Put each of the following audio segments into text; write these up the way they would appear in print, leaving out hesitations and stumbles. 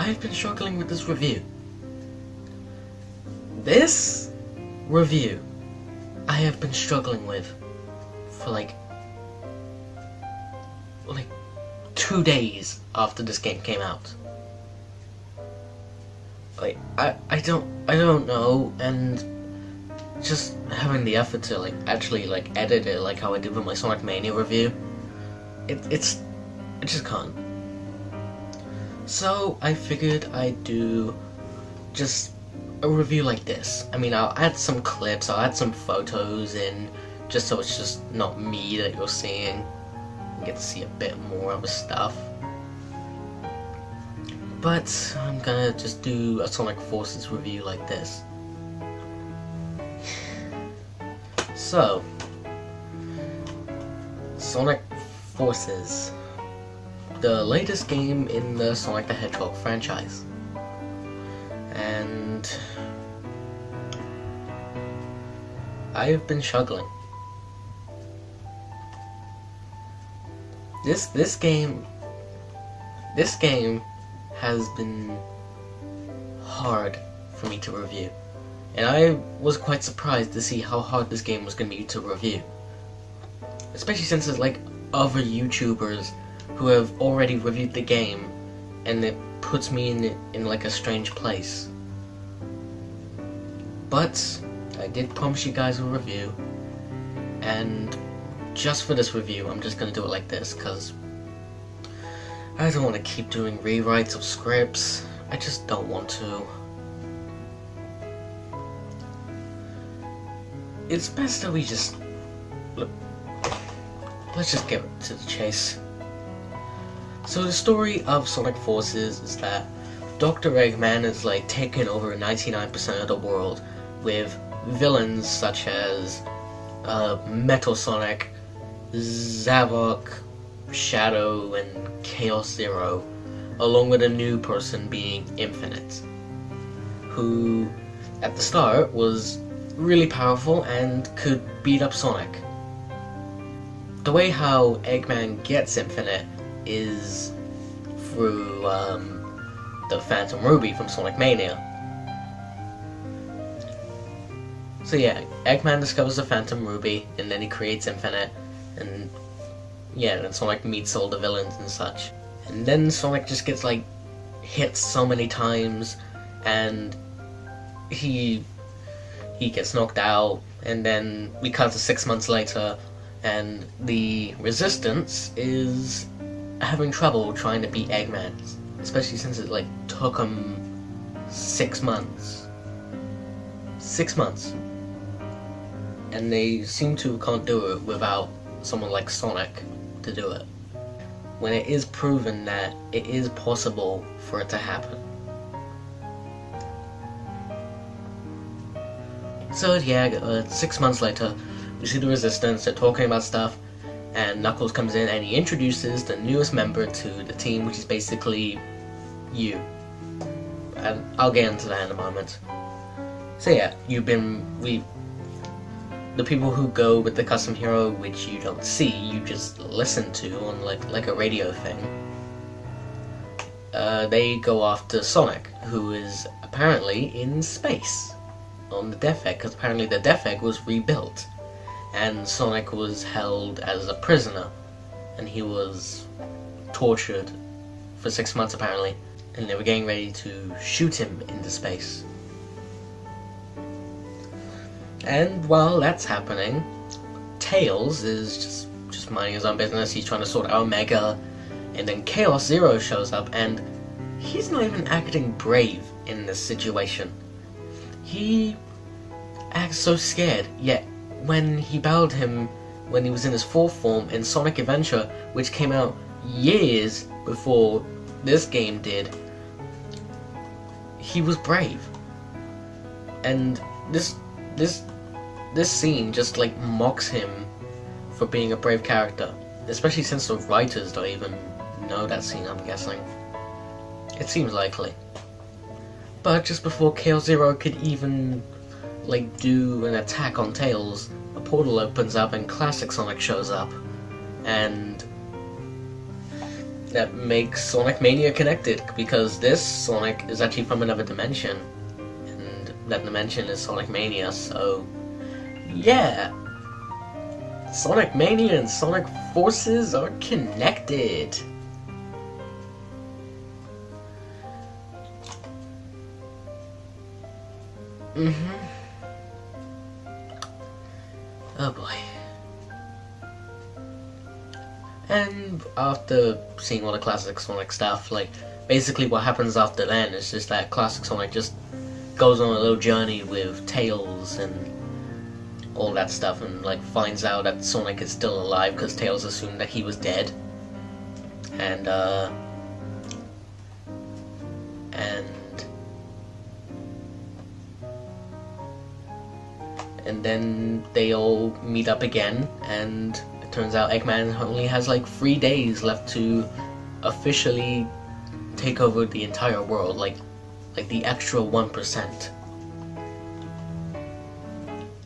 I've been struggling with this review. This review I have been struggling with for like 2 days after this game came out. Like I don't know, and just having the effort to actually edit it like how I did with my Sonic Mania review, I just can't. So I figured I'd do just a review like this. I mean, I'll add some clips, I'll add some photos in, just so it's just not me that you're seeing. You get to see a bit more of the stuff. But I'm gonna just do a Sonic Forces review like this. So, Sonic Forces, the latest game in the Sonic the Hedgehog franchise. And I've been struggling. This game has been hard for me to review, and I was quite surprised to see how hard this game was going to be to review, especially since there's other YouTubers who have already reviewed the game, and it puts me in a strange place. But I did promise you guys a review, and just for this review I'm just gonna do it like this, because I don't want to keep doing rewrites of scripts. I just don't want to. It's best that we just let's just get to the chase. So the story of Sonic Forces is that Dr. Eggman is taking over 99% of the world with villains such as Metal Sonic, Zavok, Shadow, and Chaos Zero, along with a new person being Infinite, who at the start was really powerful and could beat up Sonic. The way how Eggman gets Infinite is through the Phantom Ruby from Sonic Mania. So yeah, Eggman discovers the Phantom Ruby, and then he creates Infinite, and yeah, then Sonic meets all the villains and such. And then Sonic just gets hit so many times, and he gets knocked out, and then we cut to 6 months later, and the Resistance is having trouble trying to beat Eggman, especially since it took them 6 months. 6 months. And they seem to can't do it without someone like Sonic to do it, when it is proven that it is possible for it to happen. So yeah, 6 months later, we see the Resistance, they're talking about stuff, and Knuckles comes in and he introduces the newest member to the team, which is basically you. And I'll get into that in a moment. So yeah, the people who go with the custom hero, which you don't see, you just listen to on like a radio thing. They go after Sonic, who is apparently in space on the Death Egg, because apparently the Death Egg was rebuilt, and Sonic was held as a prisoner, and he was tortured for 6 months apparently, and they were getting ready to shoot him into space. And while that's happening, Tails is just minding his own business. He's trying to sort out Omega, and then Chaos Zero shows up, and he's not even acting brave in this situation. He acts so scared, yet when he battled him when he was in his fourth form in Sonic Adventure, which came out years before this game did, he was brave. And this scene just mocks him for being a brave character, especially since the writers don't even know that scene, I'm guessing. It seems likely. But just before Chaos Zero could even do an attack on Tails, a portal opens up and Classic Sonic shows up, and that makes Sonic Mania connected, because this Sonic is actually from another dimension, and that dimension is Sonic Mania, so yeah. Sonic Mania and Sonic Forces are connected. Oh boy. And after seeing all the classic Sonic stuff, like, basically what happens after then is just that classic Sonic just goes on a little journey with Tails and all that stuff, and like finds out that Sonic is still alive because Tails assumed that he was dead. And then they all meet up again, and it turns out Eggman only has like 3 days left to officially take over the entire world, like the extra 1%.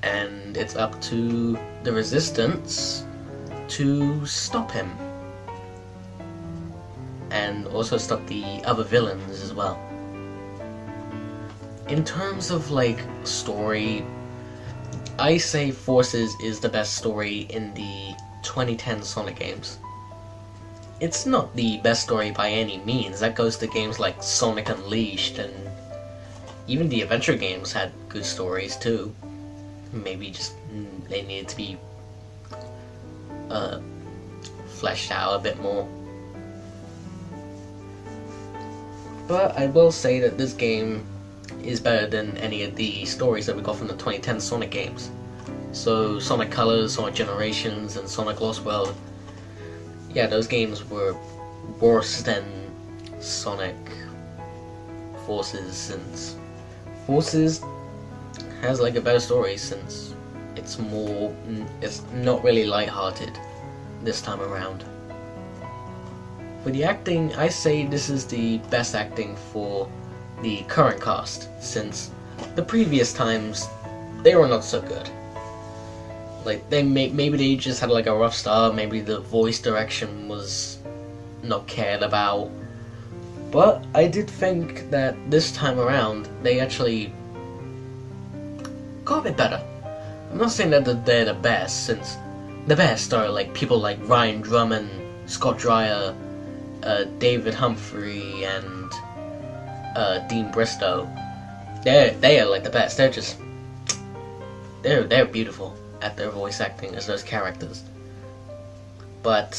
And it's up to the Resistance to stop him, and also stop the other villains as well. In terms of like story, I say Forces is the best story in the 2010 Sonic games. It's not the best story by any means. That goes to games like Sonic Unleashed, and even the Adventure games had good stories too. Maybe just they needed to be fleshed out a bit more. But I will say that this game is better than any of the stories that we got from the 2010 Sonic games. So Sonic Colors, Sonic Generations, and Sonic Lost World, yeah, those games were worse than Sonic Forces, since Forces has like a better story, since it's not really lighthearted this time around. For the acting, I say this is the best acting for the current cast, since the previous times they were not so good. Like, maybe they just had like a rough start, maybe the voice direction was not cared about, but I did think that this time around they actually got a bit better. I'm not saying that they're the best, since the best are like people like Ryan Drummond, Scott Dreyer, David Humphrey, and Dean Bristow. They are like the best. They're beautiful at their voice acting as those characters. But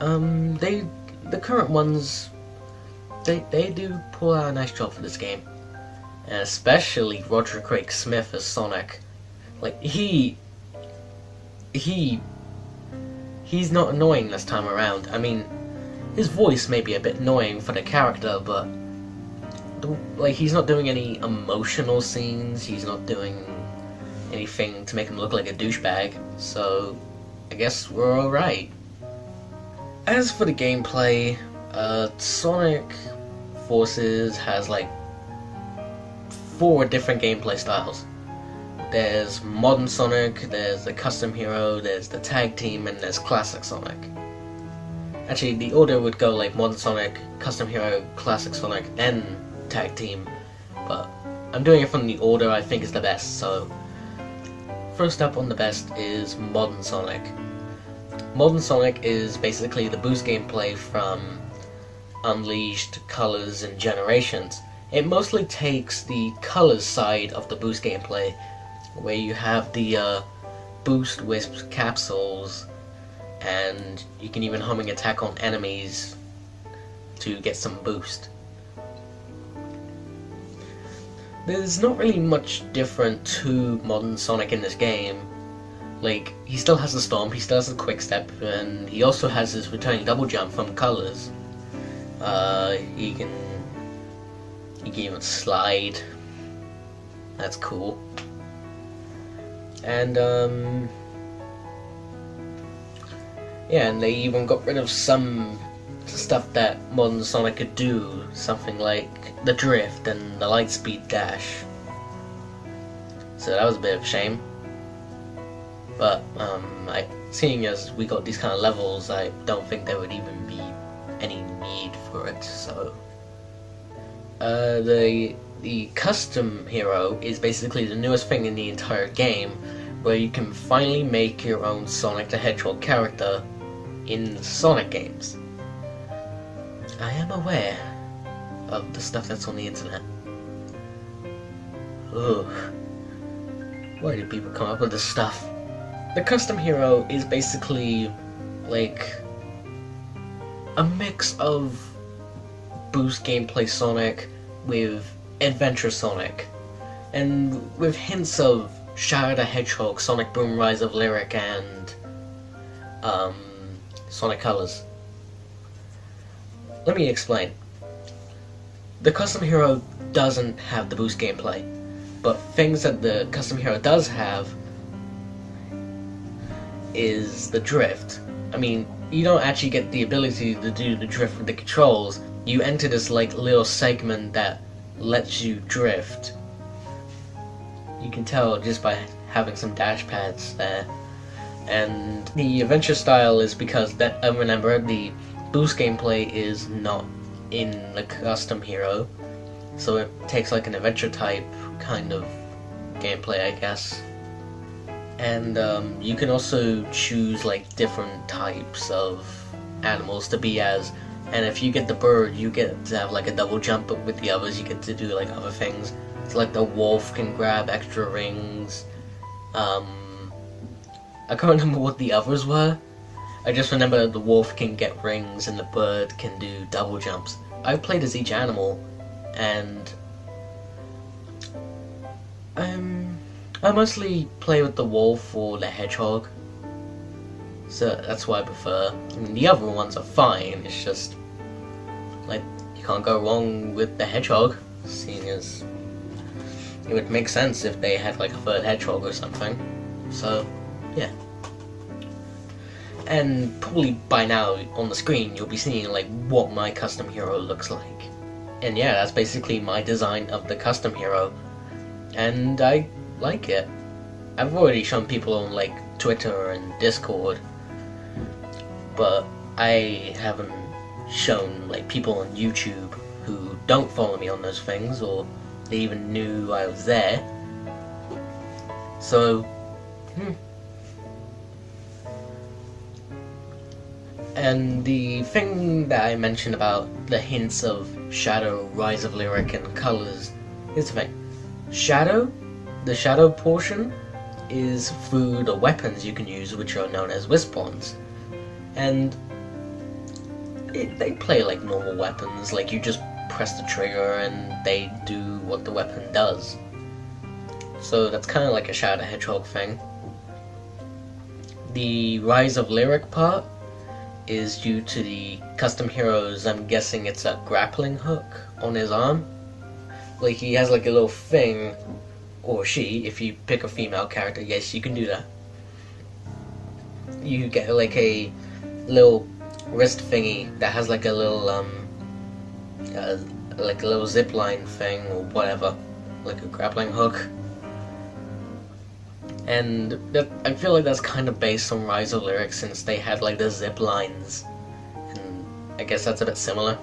the current ones, they do pull out a nice job for this game, and especially Roger Craig Smith as Sonic. Like, he's not annoying this time around. I mean, his voice may be a bit annoying for the character, but like, he's not doing any emotional scenes, he's not doing anything to make him look like a douchebag, so I guess we're alright. As for the gameplay, Sonic Forces has like 4 different gameplay styles. There's Modern Sonic, there's the Custom Hero, there's the Tag Team, and there's Classic Sonic. Actually, the order would go like Modern Sonic, Custom Hero, Classic Sonic, then Tag Team, but I'm doing it from the order I think is the best. So first up on the best is Modern Sonic. Modern Sonic is basically the boost gameplay from Unleashed, Colors, and Generations. It mostly takes the Colors side of the boost gameplay, where you have the boost wisp capsules, and you can even homing attack on enemies to get some boost. There's not really much different to Modern Sonic in this game. Like, he still has the Stomp, he still has the Quick Step, and he also has his returning double jump from Colors. He can even slide. That's cool. And yeah, and they even got rid of some stuff that Modern Sonic could do, something like the drift and the light speed dash. So that was a bit of a shame. But seeing as we got these kind of levels, I don't think there would even be any need for it. So the custom hero is basically the newest thing in the entire game, where you can finally make your own Sonic the Hedgehog character in Sonic games. I am aware of the stuff that's on the internet. Ugh. Why do people come up with this stuff? The custom hero is basically like a mix of boost gameplay Sonic with adventure Sonic, and with hints of Shadow the Hedgehog, Sonic Boom Rise of Lyric, and Sonic Colors. Let me explain. The custom hero doesn't have the boost gameplay, but things that the custom hero does have is the drift. I mean, you don't actually get the ability to do the drift with the controls. You enter this like little segment that lets you drift. You can tell just by having some dash pads there. And the adventure style is because that, remember, the boost gameplay is not in the custom hero, so it takes like an adventure type kind of gameplay, I guess. And you can also choose like different types of animals to be as, and if you get the bird, you get to have like a double jump, but with the others you get to do like other things. So like the wolf can grab extra rings. I can't remember what the others were. I just remember the wolf can get rings and the bird can do double jumps. I've played as each animal, and I mostly play with the wolf or the hedgehog, so that's what I prefer. I mean, the other ones are fine, it's just like you can't go wrong with the hedgehog, seeing as it would make sense if they had like a third hedgehog or something. So yeah. And probably by now on the screen you'll be seeing like what my custom hero looks like. And yeah, that's basically my design of the custom hero, and I like it. I've already shown people on like Twitter and Discord, but I haven't shown like people on YouTube who don't follow me on those things, or they even knew I was there. So And the thing that I mentioned about the hints of Shadow, Rise of Lyric, and Colors is the thing. Shadow, the Shadow portion, is through the weapons you can use, which are known as Wisp-Ons. And they play like normal weapons, like you just press the trigger and they do what the weapon does. So that's kind of like a Shadow the Hedgehog thing. The Rise of Lyric part is due to the custom heroes. I'm guessing it's a grappling hook on his arm. Like he has like a little thing, or she, if you pick a female character, yes, you can do that. You get like a little wrist thingy that has like a little like a little zip line thing or whatever, like a grappling hook. And that, I feel like that's kind of based on Rise of Lyric, since they had like the zip lines, and I guess that's a bit similar.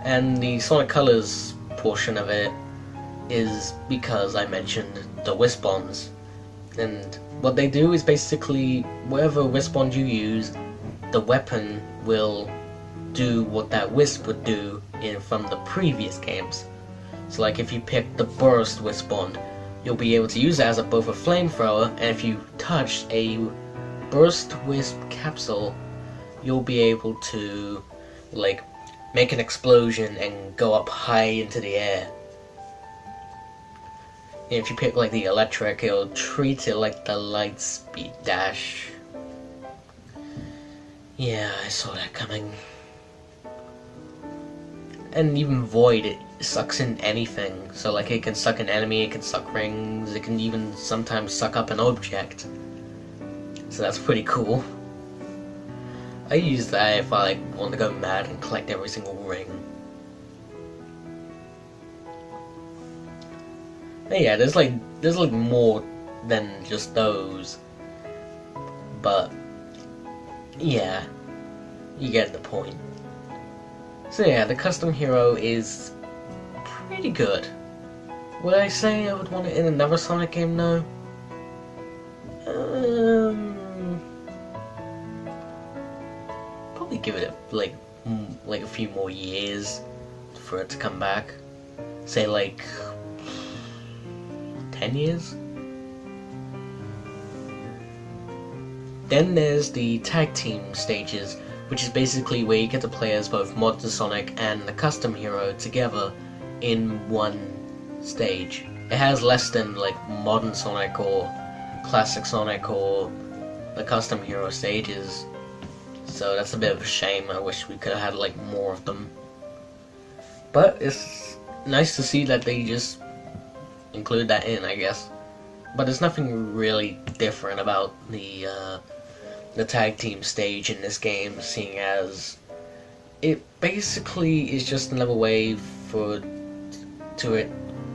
And the Sonic Colors portion of it is because I mentioned the Wisp-Ons, and what they do is basically whatever Wisp-Ond you use, the weapon will do what that Wisp would do from the previous games. So like if you pick the Burst Wisp-Ond, you'll be able to use it as both a flamethrower, and if you touch a Burst Wisp capsule, you'll be able to like make an explosion and go up high into the air. And if you pick like the Electric, it'll treat it like the Light Speed Dash. Yeah, I saw that coming. And even Void, it sucks in anything. So like it can suck an enemy, it can suck rings, it can even sometimes suck up an object. So that's pretty cool. I use that if I like want to go mad and collect every single ring. But yeah, there's like more than just those. But yeah. you get the point. So yeah, the custom hero is pretty good. Would I say I would want it in another Sonic game? No. Probably give it like a few more years for it to come back. Say like 10 years. Then there's the tag team stages, which is basically where you get to play as both Modern Sonic and the custom hero together in one stage. It has less than like Modern Sonic or Classic Sonic or the custom hero stages, so that's a bit of a shame. I wish we could have had like more of them, but it's nice to see that they just include that in, I guess. But there's nothing really different about the tag team stage in this game, seeing as it basically is just another way for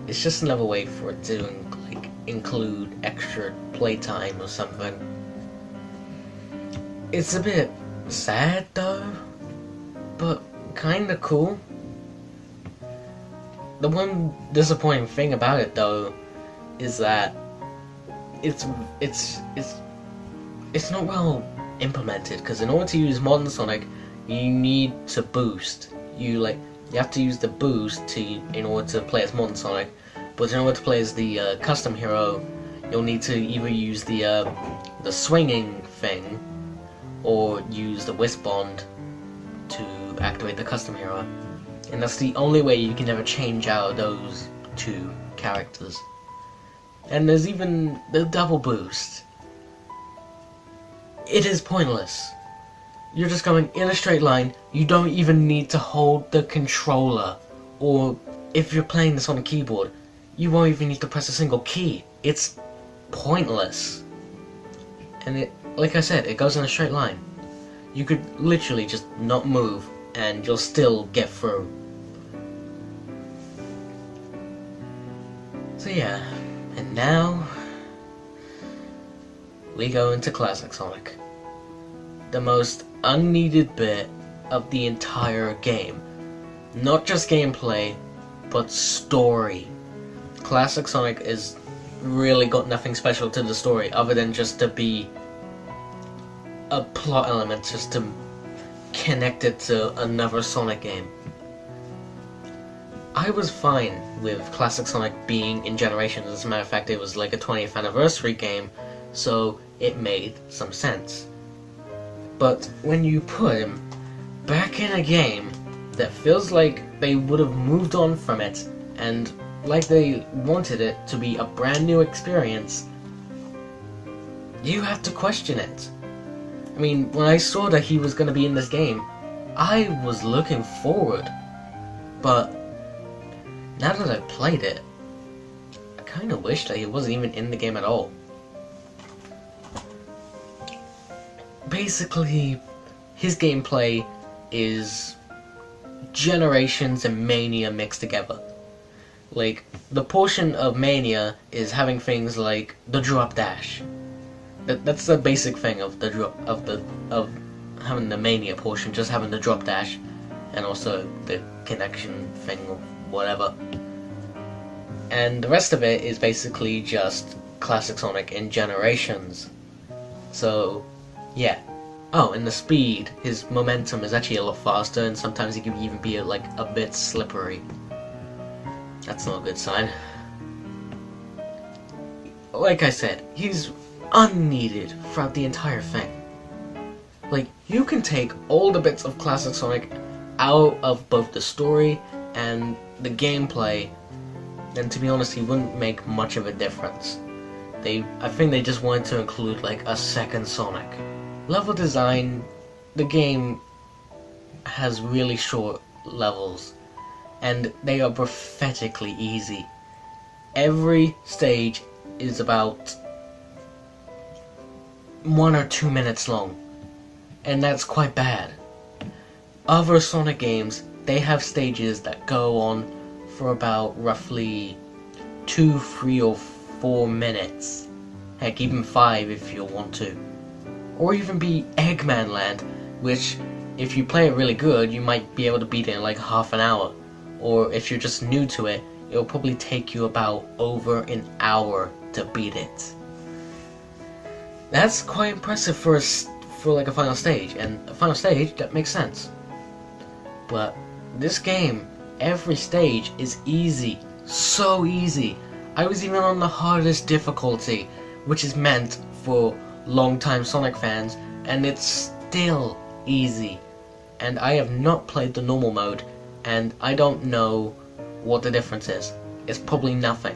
it's just another way for it to like include extra playtime or something. It's a bit sad though, but kinda cool. The one disappointing thing about it though is that it's not well implemented, because in order to use Modern Sonic you need to boost. You have to use the boost in order to play as Modern Sonic, but in order to play as the custom hero you'll need to either use the swinging thing or use the Wisp Bond to activate the custom hero. And that's the only way you can ever change out those two characters. And there's even the double boost. It is pointless. You're just going in a straight line. You don't even need to hold the controller. Or if you're playing this on a keyboard, you won't even need to press a single key. It's pointless. And it, like I said, it goes in a straight line. You could literally just not move and you'll still get through. So yeah, and now we go into Classic Sonic. The most unneeded bit of the entire game. Not just gameplay, but story. Classic Sonic is really got nothing special to the story other than just to be a plot element, just to connect it to another Sonic game. I was fine with Classic Sonic being in Generations. As a matter of fact, it was like a 20th anniversary game, so it made some sense. But when you put him back in a game that feels like they would have moved on from it, and like they wanted it to be a brand new experience, you have to question it. I mean, when I saw that he was going to be in this game, I was looking forward. But now that I've played it, I kind of wish that he wasn't even in the game at all. Basically, his gameplay is Generations and Mania mixed together. Like, the portion of Mania is having things like the drop dash. That's the basic thing of having the Mania portion, just having the drop dash, and also the connection thing or whatever. And the rest of it is basically just Classic Sonic in Generations. So, yeah. Oh, and the speed, his momentum is actually a lot faster, and sometimes he can even be a bit slippery. That's not a good sign. Like I said, he's unneeded throughout the entire thing. Like, you can take all the bits of Classic Sonic out of both the story and the gameplay, and to be honest, he wouldn't make much of a difference. I think they just wanted to include like a second Sonic. Level design, the game has really short levels, and they are pathetically easy. Every stage is about 1 or 2 minutes long, and that's quite bad. Other Sonic games, they have stages that go on for about roughly 2, 3, or 4 minutes. Heck, even 5 if you want to. Or even be Eggman Land, which if you play it really good, you might be able to beat it in like half an hour. Or if you're just new to it, it'll probably take you about over an hour to beat it. That's quite impressive for like a final stage, and a final stage, that makes sense. But this game, every stage is easy, so easy. I was even on the hardest difficulty, which is meant for long-time Sonic fans, and it's still easy. And I have not played the normal mode, and I don't know what the difference is. It's probably nothing.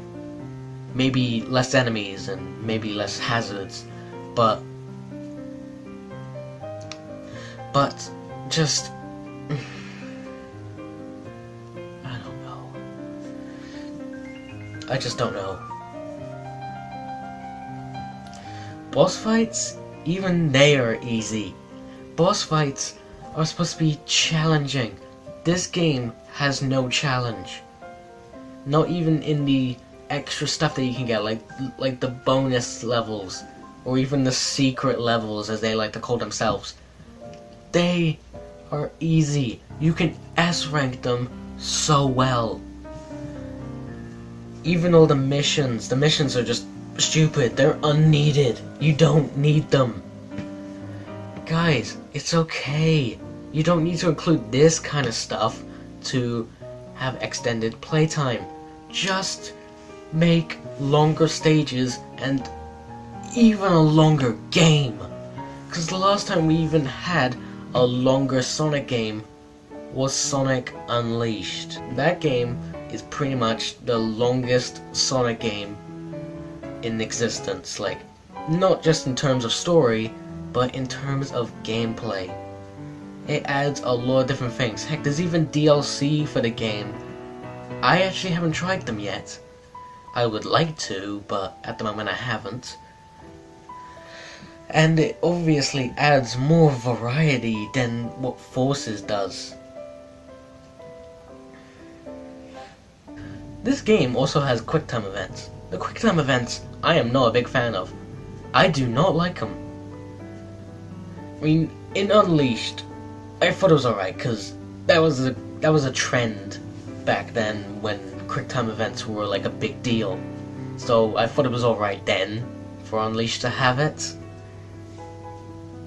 Maybe less enemies and maybe less hazards, but just I don't know. I just don't know. Boss fights, even they are easy. Boss fights are supposed to be challenging. This game has no challenge. Not even in the extra stuff that you can get, like the bonus levels, or even the secret levels, as they like to call themselves. They are easy. You can S-rank them so well. Even all the missions are just stupid. They're unneeded. You don't need them. Guys, it's okay. You don't need to include this kind of stuff to have extended playtime. Just make longer stages and even a longer game. Because the last time we even had a longer Sonic game was Sonic Unleashed. That game is pretty much the longest Sonic game in existence. Like, not just in terms of story, but in terms of gameplay. It adds a lot of different things. Heck, there's even DLC for the game. I actually haven't tried them yet. I would like to, but at the moment I haven't. And it obviously adds more variety than what Forces does. This game also has QuickTime events. The QuickTime events I am not a big fan of. I do not like them. I mean, in Unleashed, I thought it was alright, because that was a trend back then when QuickTime events were like a big deal. So I thought it was alright then for Unleashed to have it.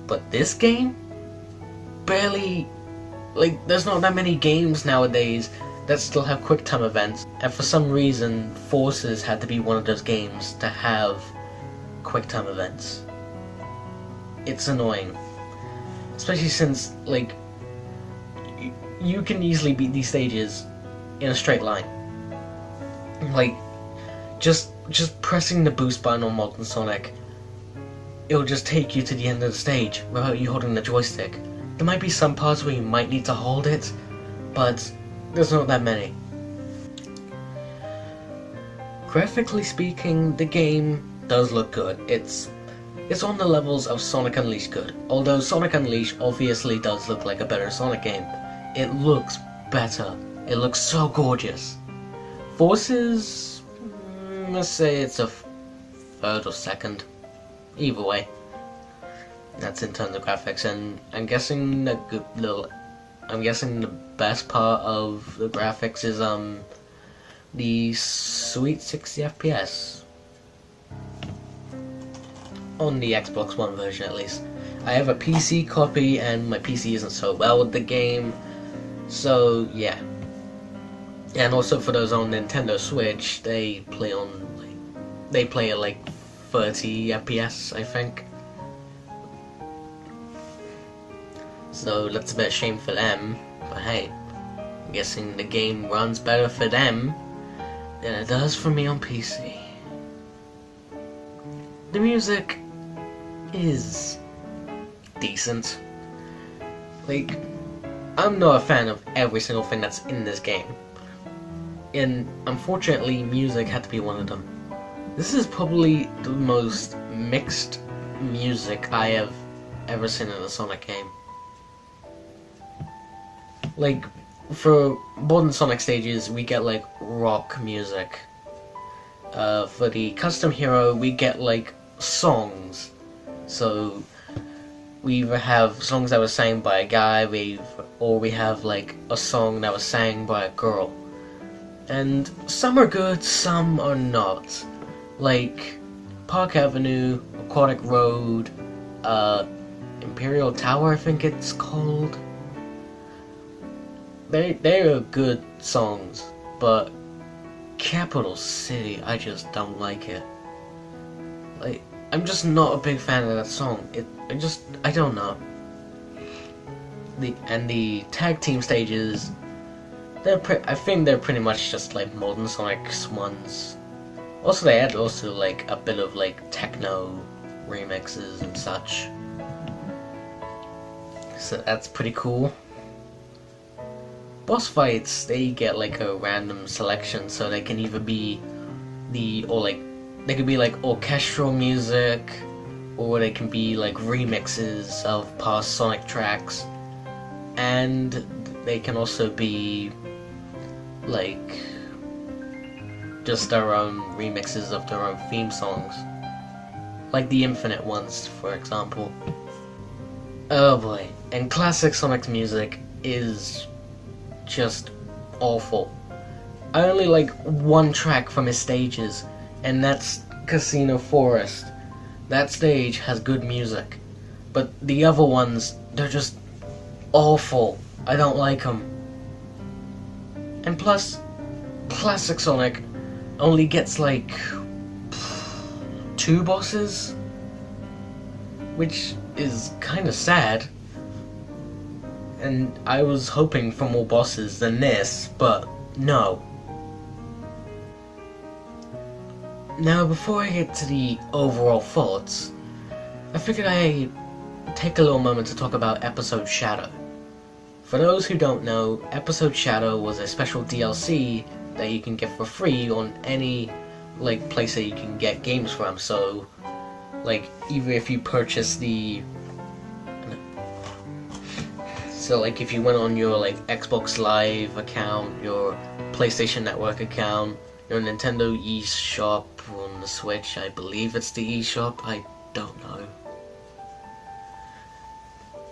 But this game? Barely... Like, there's not that many games nowadays that still have QuickTime events, and for some reason, Forces had to be one of those games to have QuickTime events. It's annoying. Especially since, like, you can easily beat these stages in a straight line. Like, just pressing the boost button on Modern Sonic, it'll just take you to the end of the stage without you holding the joystick. There might be some parts where you might need to hold it, but there's not that many. Graphically speaking, the game does look good. It's on the levels of Sonic Unleashed good, although Sonic Unleashed obviously does look like a better Sonic game. It looks better. It looks so gorgeous. Forces, let's say it's a third or second. Either way. That's in terms of graphics, and I'm guessing the best part of the graphics is the sweet 60 FPS. On the Xbox One version, at least. I have a PC copy, and my PC isn't so well with the game, so yeah. And also for those on Nintendo Switch, they play at like 30 FPS, I think. So that's a bit of a shame for them, but hey, I'm guessing the game runs better for them than it does for me on PC. The music is decent. Like, I'm not a fan of every single thing that's in this game, and unfortunately music had to be one of them. This is probably the most mixed music I have ever seen in a Sonic game. Like, for modern Sonic stages, we get like rock music. For the custom hero, we get like songs. So we either have songs that were sang by a guy, or we have like a song that was sang by a girl. And some are good, some are not. Like Park Avenue, Aquatic Road, Imperial Tower, I think it's called. They're good songs, but Capital City, I just don't like it. Like, I'm just not a big fan of that song. I don't know. The tag team stages, I think they're pretty much just like modern Sonic's ones. Also, they add like a bit of like techno remixes and such. So that's pretty cool. Boss fights, they get like a random selection, so they can either be they could be like orchestral music, or they can be like remixes of past Sonic tracks, and they can also be like just their own remixes of their own theme songs, like the Infinite ones, for example. Oh boy, and classic Sonic's music is just awful. I only like one track from his stages, and that's Casino Forest. That stage has good music, but the other ones, they're just awful. I don't like them. And plus, classic Sonic only gets like 2 bosses, which is kinda sad. And I was hoping for more bosses than this, but no. Now, before I get to the overall thoughts, I figured I'd take a little moment to talk about Episode Shadow. For those who don't know, Episode Shadow was a special DLC that you can get for free on any like place that you can get games from. So, like, even if you purchase like if you went on your like Xbox Live account, your PlayStation Network account, your Nintendo eShop on the Switch, I believe it's the eShop, I don't know,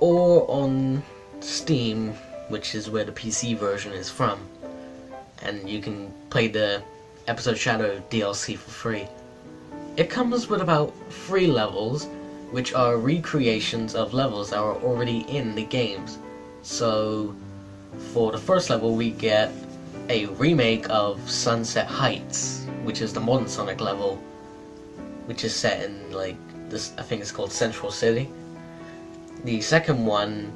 or on Steam, which is where the PC version is from, and you can play the Episode Shadow DLC for free. It comes with about 3 levels, which are recreations of levels that are already in the games. So, for the first level, we get a remake of Sunset Heights, which is the modern Sonic level, which is set in, like, this, I think it's called Central City. The second one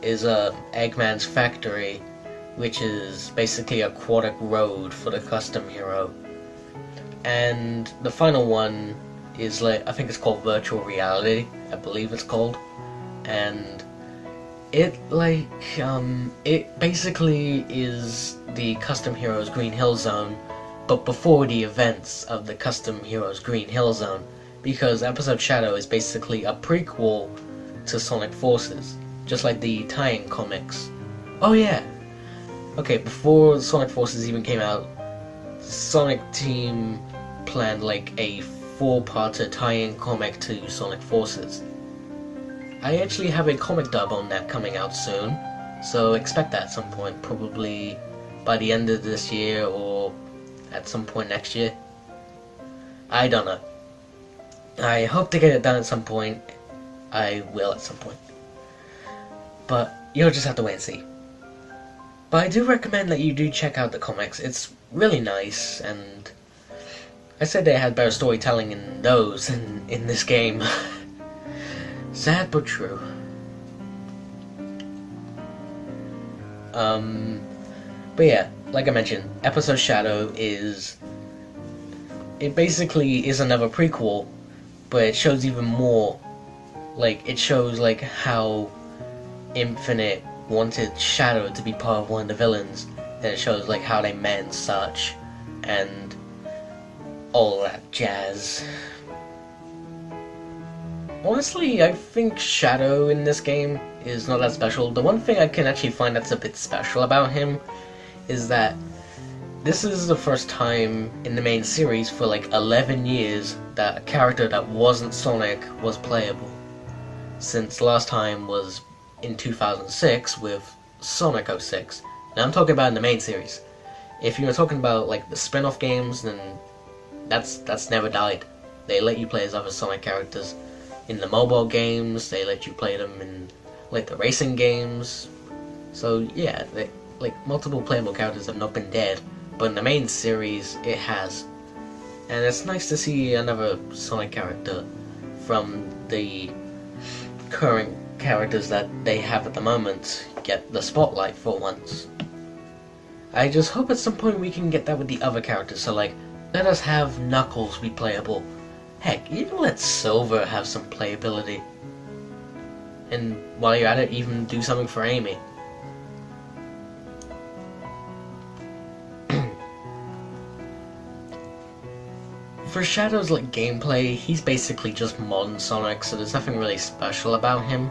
is Eggman's Factory, which is basically Aquatic Road for the custom hero. And the final one is, like, I think it's called Virtual Reality, I believe it's called. And it basically is the Custom Heroes Green Hill Zone, but before the events of the Custom Heroes Green Hill Zone, because Episode Shadow is basically a prequel to Sonic Forces, just like the tie-in comics. Oh yeah! Okay, before Sonic Forces even came out, Sonic Team planned like a 4-parter tie-in comic to Sonic Forces. I actually have a comic dub on that coming out soon, so expect that at some point, probably by the end of this year or at some point next year. I don't know. I hope to get it done at some point. I will at some point. But you'll just have to wait and see. But I do recommend that you do check out the comics. It's really nice, and I said they had better storytelling in those than in this game. Sad but true. But yeah, like I mentioned, Episode Shadow it basically is another prequel, but it shows even more. Like, it shows like how Infinite wanted Shadow to be part of one of the villains, and it shows like how they met and such, and all that jazz. Honestly, I think Shadow in this game is not that special. The one thing I can actually find that's a bit special about him is that this is the first time in the main series for like 11 years that a character that wasn't Sonic was playable. since last time was in 2006 with Sonic 06. Now I'm talking about in the main series. If you're talking about like the spin-off games, then that's never died. They let you play as other Sonic characters. In the mobile games, they let you play them in like the racing games. So yeah, like multiple playable characters have not been dead, but in the main series it has. And it's nice to see another Sonic character from the current characters that they have at the moment get the spotlight for once. I just hope at some point we can get that with the other characters, so like, let us have Knuckles be playable. Heck, even let Silver have some playability. And while you're at it, even do something for Amy. For Shadow's like gameplay, he's basically just modern Sonic, so there's nothing really special about him.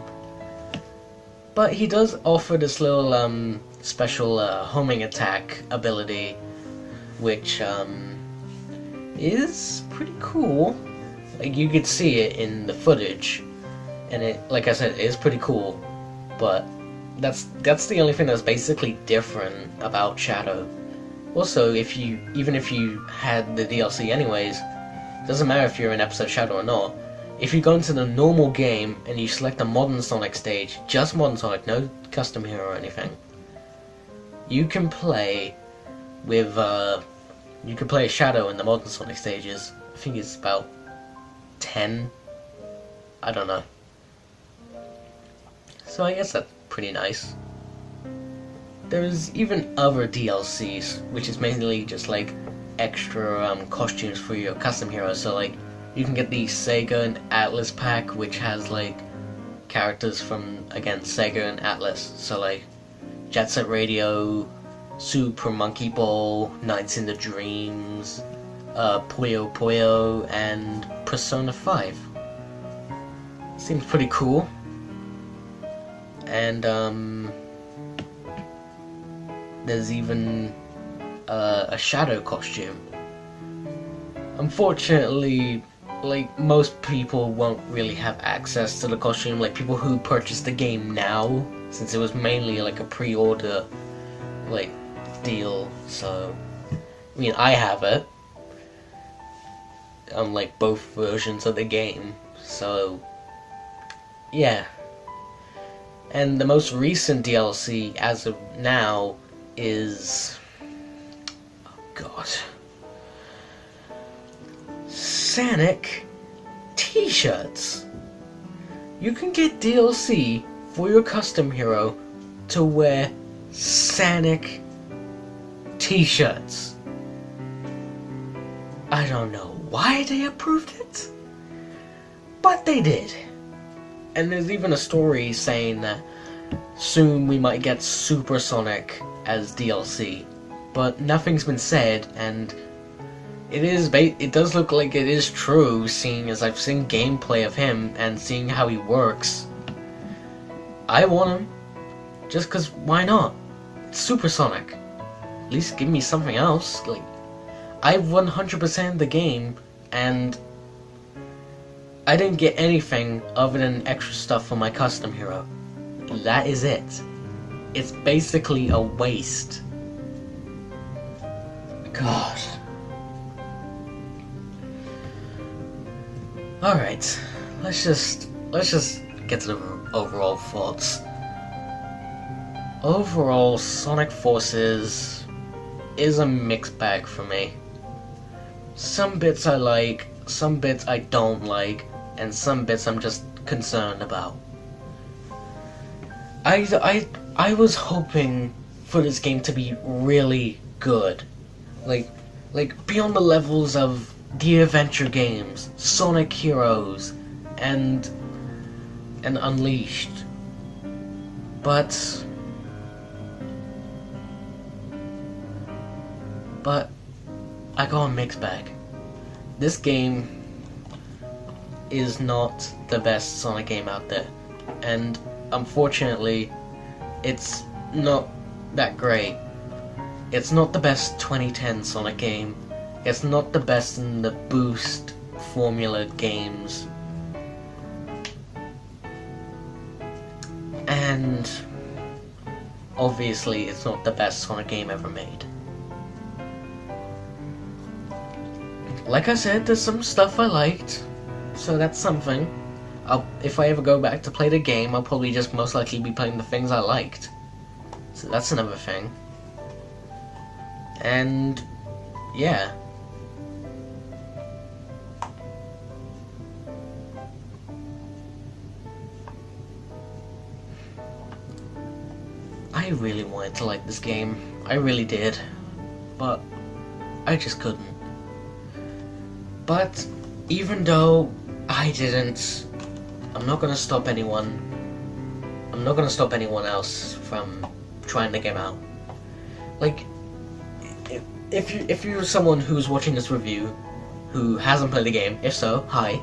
But he does offer this little special homing attack ability, which is pretty cool. Like, you could see it in the footage, and it, like I said, it is pretty cool. But that's the only thing that's basically different about Shadow. Also, even if you had the DLC anyways, doesn't matter if you're in episode Shadow or not. If you go into the normal game and you select a modern Sonic stage, just modern Sonic, no custom hero or anything, you can play with you can play Shadow in the modern Sonic stages. I think it's about 10. I don't know. So I guess that's pretty nice. There's even other DLCs, which is mainly just like extra costumes for your custom heroes. So like, you can get the Sega and Atlas pack, which has like characters from, again, Sega and Atlas. So like Jet Set Radio, Super Monkey Ball, Nights in the Dreams, Puyo Puyo, and Persona 5. Seems pretty cool. And there's even a Shadow costume. Unfortunately, like, most people won't really have access to the costume, like people who purchase the game now, since it was mainly like a pre-order like deal. So I mean, I have it on like both versions of the game, so yeah. And the most recent DLC as of now is, oh god, Sonic t-shirts. You can get DLC for your custom hero to wear Sonic t-shirts. I don't know why they approved it, but they did. And there's even a story saying that soon we might get Super Sonic as DLC, but nothing's been said, and it does look like it is true, seeing as I've seen gameplay of him and seeing how he works. I want him, just cause why not? It's Super Sonic. At least give me something else. Like, I 100% the game, and I didn't get anything other than extra stuff for my custom hero. That is it. It's basically a waste. God. Alright, let's just get to the overall thoughts. Overall, Sonic Forces is a mixed bag for me. Some bits I like, some bits I don't like, and some bits I'm just concerned about. I was hoping for this game to be really good. Like beyond the levels of the adventure games, Sonic Heroes, and Unleashed. But I got a mixed bag. This game is not the best Sonic game out there, and unfortunately, it's not that great. It's not the best 2010 Sonic game. It's not the best in the Boost formula games. and obviously it's not the best Sonic game ever made. Like I said, there's some stuff I liked, so that's something. If I ever go back to play the game, I'll probably just most likely be playing the things I liked. So that's another thing. And yeah. I really wanted to like this game. I really did. But I just couldn't. But even though I didn't, I'm not gonna stop anyone. I'm not gonna stop anyone else from trying the game out. Like, if you're someone who's watching this review who hasn't played the game, if so, hi.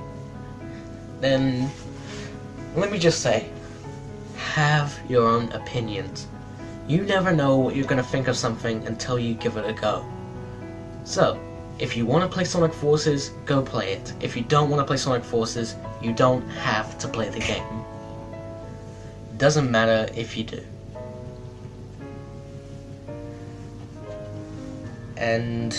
Then let me just say, have your own opinions. You never know what you're gonna think of something until you give it a go. So, if you want to play Sonic Forces, go play it. If you don't want to play Sonic Forces, you don't have to play the game. Doesn't matter if you do. And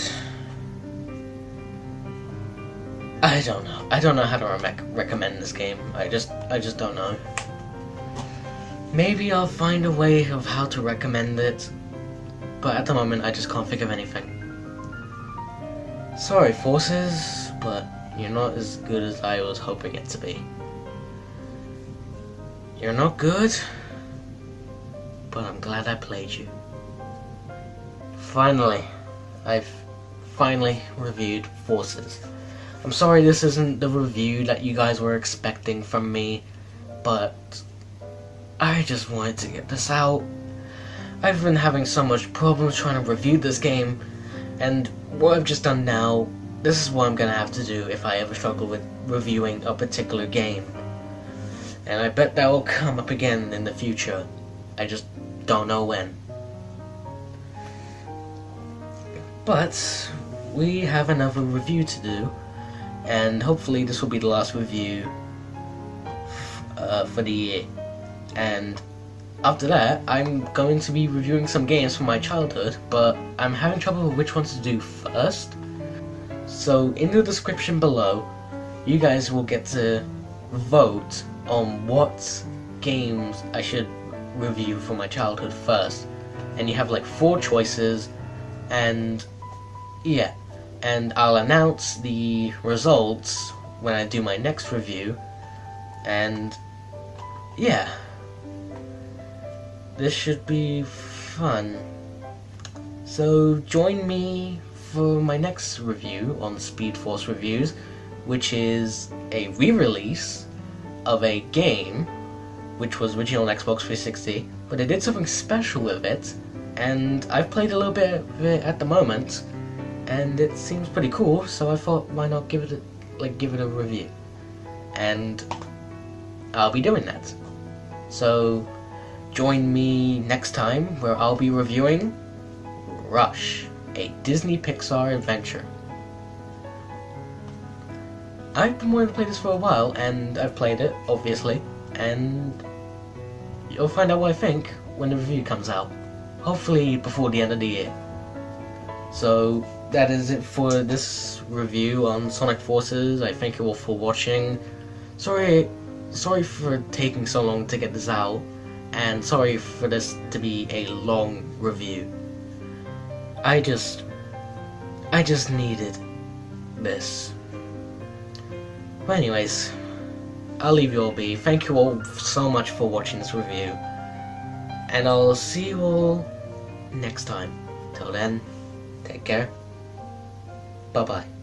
I don't know. I don't know how to recommend this game. I just don't know. Maybe I'll find a way of how to recommend it, but at the moment I just can't think of anything. Sorry, Forces, but you're not as good as I was hoping it to be. You're not good, but I'm glad I played you. Finally, I've finally reviewed Forces. I'm sorry this isn't the review that you guys were expecting from me, but I just wanted to get this out. I've been having so much problems trying to review this game, and what I've just done now, this is what I'm gonna have to do if I ever struggle with reviewing a particular game. And I bet that will come up again in the future. I just don't know when. But we have another review to do, and hopefully this will be the last review for the year. And after that, I'm going to be reviewing some games from my childhood, but I'm having trouble with which ones to do first. So in the description below, you guys will get to vote on what games I should review from my childhood first. And you have like 4 choices, and yeah. And I'll announce the results when I do my next review, and yeah. This should be fun. So join me for my next review on SpeedForce Reviews, which is a re-release of a game which was original on Xbox 360, but they did something special with it, and I've played a little bit of it at the moment, and it seems pretty cool, so I thought why not give it a review. And I'll be doing that. So join me next time where I'll be reviewing Rush, a Disney Pixar Adventure. I've been wanting to play this for a while, and I've played it, obviously, and you'll find out what I think when the review comes out. Hopefully before the end of the year. So that is it for this review on Sonic Forces. I thank you all for watching. Sorry for taking so long to get this out, and sorry for this to be a long review. I just needed this. But anyways, I'll leave you all be. Thank you all so much for watching this review, and I'll see you all next time. Till then, take care. Bye bye.